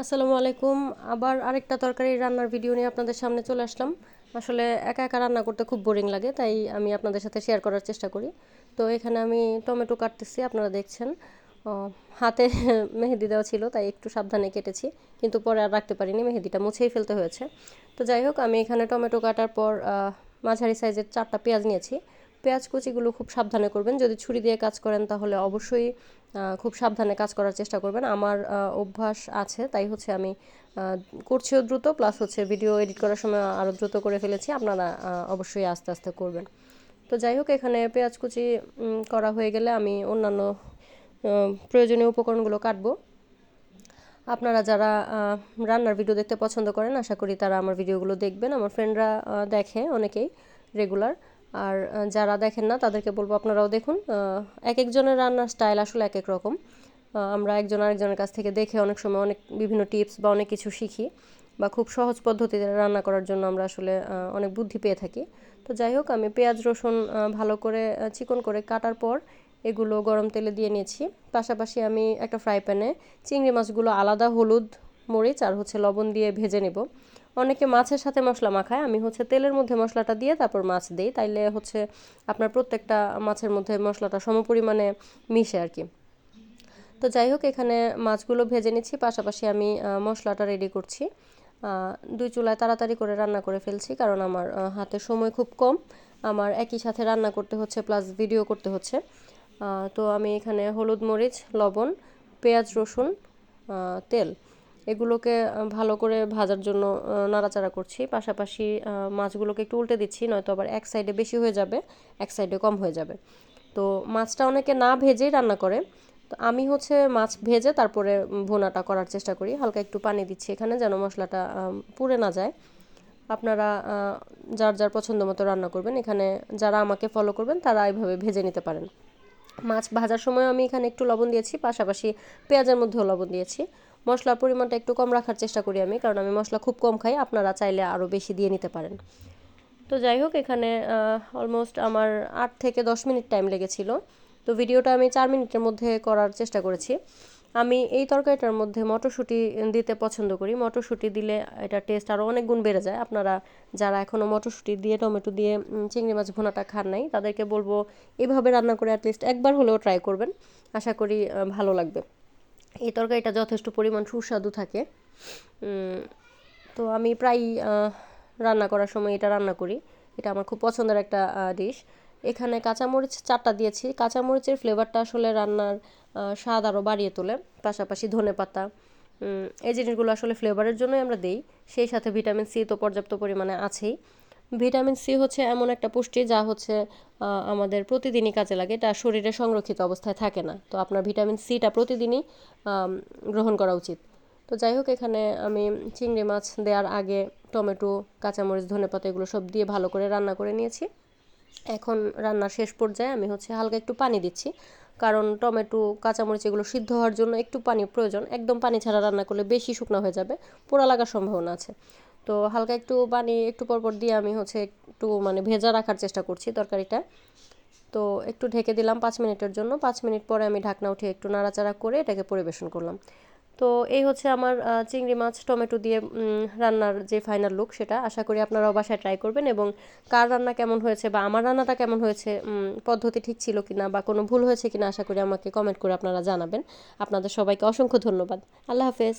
আসসালামু আলাইকুম। আবার আরেকটা তরকারি রান্নার ভিডিও নিয়ে আপনাদের সামনে চলে আসলাম। আসলে একা একা রান্না করতে খুব বোরিং লাগে, তাই আমি আপনাদের সাথে শেয়ার করার চেষ্টা করি। তো এখানে আমি টমেটো কাটতেছি, আপনারা দেখছেন। হাতে মেহেদি দেওয়া ছিল, তাই একটু সাবধানে কেটেছি, কিন্তু পরে আর রাখতে পারিনি, মেহেদিটা মুছেই ফেলতে হয়েছে। তো যাই হোক, আমি এখানে টমেটো কাটার পর মাঝারি সাইজের 4টা পেঁয়াজ নিয়েছি। পেঁয়াজ কুচিগুলো খুব সাবধানে করবেন, যদি ছুরি দিয়ে কাজ করেন তাহলে অবশ্যই খুব সাবধানে কাজ করার চেষ্টা করবেন। আমার অভ্যাস আছে, তাই হচ্ছে আমি করছিও দ্রুত, প্লাস হচ্ছে ভিডিও এডিট করার সময় আরও দ্রুত করে ফেলেছি। আপনারা অবশ্যই আস্তে আস্তে করবেন। তো যাই হোক, এখানে পেঁয়াজ কুচি করা হয়ে গেলে আমি অন্যান্য প্রয়োজনীয় উপকরণগুলো কাটবো। আপনারা যারা রান্নার ভিডিও দেখতে পছন্দ করেন, আশা করি তারা আমার ভিডিওগুলো দেখবেন। আমার ফ্রেন্ডরা দেখে অনেকেই রেগুলার। আর যারা দেখেন না তাদেরকে বলবো আপনারাও দেখুন। এক একজনের রান্নার স্টাইল আসলে এক এক রকম। আমরা একজন আরেকজনের কাছ থেকে দেখে অনেক সময় অনেক বিভিন্ন টিপস বা অনেক কিছু শিখি, বা খুব সহজ পদ্ধতিতে রান্না করার জন্য আমরা আসলে অনেক বুদ্ধি পেয়ে থাকি। তো যাই হোক, আমি পেঁয়াজ রসুন ভালো করে চিকন করে কাটার পর এগুলো গরম তেলে দিয়ে নিয়েছি। পাশাপাশি আমি একটা ফ্রাই প্যানে চিংড়ি মাছগুলো আলাদা হলুদ, মরিচ আর হচ্ছে লবণ দিয়ে ভেজে নেব। অনেকে মাছের সাথে মশলা মাখায়, আমি হচ্ছে তেলের মধ্যে মশলাটা দিয়ে তারপর মাছ দিই, তাইলে হচ্ছে আপনার প্রত্যেকটা মাছের মধ্যে মশলাটা সমপরিমাণে মিশে আর কি। তো যাই হোক, এখানে মাছগুলো ভেজে নিচ্ছি, পাশাপাশি আমি মশলাটা রেডি করছি। দুই চুলায় তাড়াতাড়ি করে রান্না করে ফেলছি, কারণ আমার হাতে সময় খুব কম। আমার একই সাথে রান্না করতে হচ্ছে প্লাস ভিডিও করতে হচ্ছে। তো আমি এখানে হলুদ, মরিচ, লবণ, পেঁয়াজ, রসুন, তেল, এগুলোকে ভালো করে ভাজার জন্য নাড়াচাড়া করছি। পাশাপাশি মাছগুলোকে একটু উল্টে দিচ্ছি, নয়তো আবার এক সাইডে বেশি হয়ে যাবে, এক সাইডে কম হয়ে যাবে। তো মাছটা অনেকে না ভেজেই রান্না করে, তো আমি হচ্ছে মাছ ভেজে তারপরে ভুনাটা করার চেষ্টা করি। হালকা একটু পানি দিচ্ছি এখানে, যেন মশলাটা পুড়ে না যায়। আপনারা যার যার পছন্দ মতো রান্না করবেন। এখানে যারা আমাকে ফলো করবেন তারা এইভাবে ভেজে নিতে পারেন। মাছ ভাজার সময় আমি এখানে একটু লবণ দিয়েছি, পাশাপাশি পেঁয়াজের মধ্যেও লবণ দিয়েছি। মশলার পরিমাণটা একটু কম রাখার চেষ্টা করি আমি, কারণ আমি মশলা খুব কম খাই। আপনারা চাইলে আরও বেশি দিয়ে নিতে পারেন। তো যাই হোক, এখানে অলমোস্ট আমার 8 থেকে 10 মিনিট টাইম লেগেছিল। তো ভিডিওটা আমি 4 মিনিটের মধ্যে করার চেষ্টা করেছি। আমি এই তরকারিটার মধ্যে মটরশুঁটি দিতে পছন্দ করি। মটরশুঁটি দিলে এটা টেস্ট আরও অনেক গুণ বেড়ে যায়। আপনারা যারা এখনও মটরশুঁটি দিয়ে টমেটো দিয়ে চিংড়ি মাছ ভুনাটা খান নাই, তাদেরকে বলবো এভাবে রান্না করে অ্যাটলিস্ট একবার হলেও ট্রাই করবেন। আশা করি ভালো লাগবে। এই তরকারিটা যথেষ্ট পরিমাণ সুস্বাদু থাকে। তো আমি প্রায় রান্না করার সময় এটা রান্না করি। এটা আমার খুব পছন্দের একটা ডিশ। এখানে কাঁচামরিচ 4টা দিয়েছি। কাঁচামরিচের ফ্লেভারটা আসলে রান্নার স্বাদ আরও বাড়িয়ে তোলে। পাশাপাশি ধনেপাতা, এই জিনিসগুলো আসলে ফ্লেভারের জন্যই আমরা দিই। সেই সাথে ভিটামিন সি তো পর্যাপ্ত পরিমাণে আছেই। ভিটামিন সি হচ্ছে এমন একটা পুষ্টি যা হচ্ছে আমাদের প্রতিদিনই কাজে লাগে। এটা শরীরে সংরক্ষিত অবস্থায় থাকে না। তো আপনার ভিটামিন সিটা প্রতিদিনই গ্রহণ করা উচিত। তো যাই হোক, এখানে আমি চিংড়ি মাছ দেওয়ার আগে টমেটো, কাঁচামরিচ, ধনেপাতা এগুলো সব দিয়ে ভালো করে রান্না করে নিয়েছি। এখন রান্নার শেষ পর্যায়ে আমি হচ্ছে হালকা একটু পানি দিচ্ছি, কারণ টমেটো, কাঁচামরিচ এগুলো সিদ্ধ হওয়ার জন্য একটু পানি প্রয়োজন। একদম পানি ছাড়া রান্না করলে বেশি শুকনো হয়ে যাবে, পোড়া লাগার সম্ভাবনা আছে। তো হালকা একটু পানি একটু পরপর দিয়ে আমি হচ্ছে একটু মানে ভেজা রাখার চেষ্টা করছি তরকারিটা। তো একটু ঢেকে দিলাম 5 মিনিটের জন্য। 5 মিনিট পরে আমি ঢাকনা উঠিয়ে একটু নাড়াচাড়া করে এটাকে পরিবেশন করলাম। তো এই হচ্ছে আমার চিংড়ি মাছ টমেটো দিয়ে রান্নার যে ফাইনাল লুক, সেটা আশা করি আপনারাও বাসায় ট্রাই করবেন। এবং কার রান্না কেমন হয়েছে বা আমার রান্নাটা কেমন হয়েছে, পদ্ধতি ঠিক ছিল কিনা বা কোনো ভুল হয়েছে কিনা, আশা করি আমাকে কমেন্ট করে আপনারা জানাবেন। আপনাদের সবাইকে অসংখ্য ধন্যবাদ। আল্লাহ হাফেজ।